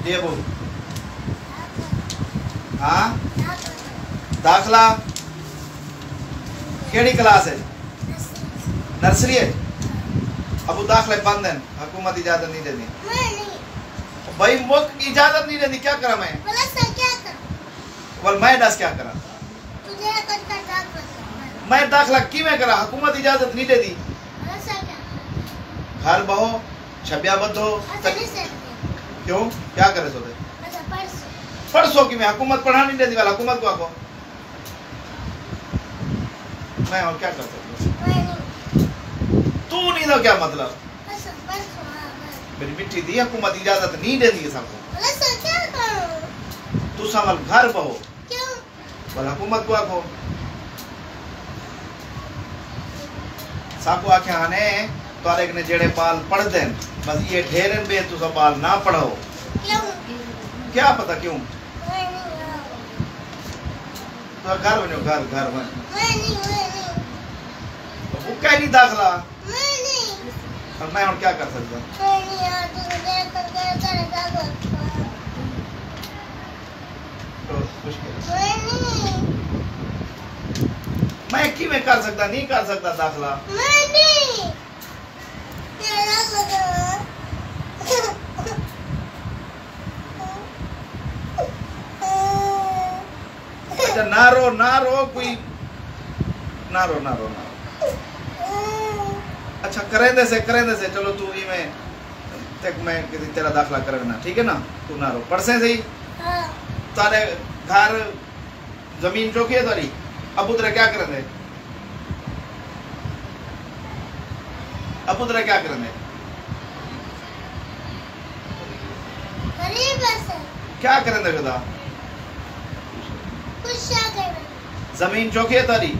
ये वो हाँ दाखला केड़ी क्लास है? नर्सरी है। अब दाखले बंद है, हुकूमत इजाजत नहीं देती भाई। वो इजाजत नहीं देती, क्या करा मैं? मैं दस क्या करा? मैं दाखला की में करा, हुकूमत इजाजत नहीं देती। घर बहो छब्या बदो क्यों क्या करे सोते? परसों की मैं हुकूमत पढ़ा नहीं देती वाला, हुकूमत को आको मैं और क्या कर सकता हूँ? तू नहीं दो क्या मतलब? मेरी मिट्टी दी हुकूमत इजाजत नहीं देती है सबको। तू संभल घर बहो वाला, हुकूमत को आको साको आखे आने तारे ने जेड़े बाल पढ़ दें बस ये ढेरन बे तू सब बाल ना पढ़ो। क्या पता क्यों? तो घर बनो, घर बन वो कह नहीं दाखला और मैं और क्या कर सकता? तो मैं की में कर सकता, नहीं कर सकता दाखला। अच्छा ना रो कोई ना रो। अच्छा करेंदे से चलो तू ही में तक मैं किसी तेरा दाखला करना, ठीक है ना? तू ना रो पढ़से सही। तारे घर जमीन चौकी है तारी, अब उधर क्या करेंगे? अब उधर क्या करेंगे? क्या करेंगे खुदा? जमीन चौकी है तारी,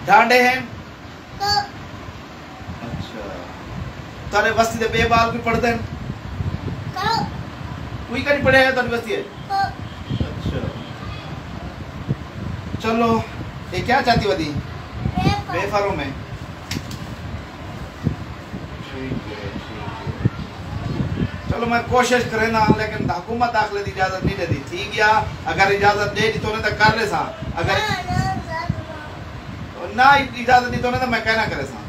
ढांडे हैं। अच्छा तारे बस्ती दे बेबाल भी पढ़ते हैं? कोई का नहीं पढ़े है तारी बस्ती है? अच्छा चलो ये क्या चाहती वदी? बेफारों में चलो मैं कोशिश करे ना, लेकिन हुकूमत दाखले की इजाजत नहीं देती। ठीक या अगर इजाजत दे दी तो ने तो कर ले सा, अगर ना इजाजत दी तो ने तो मैं कहना करे सा।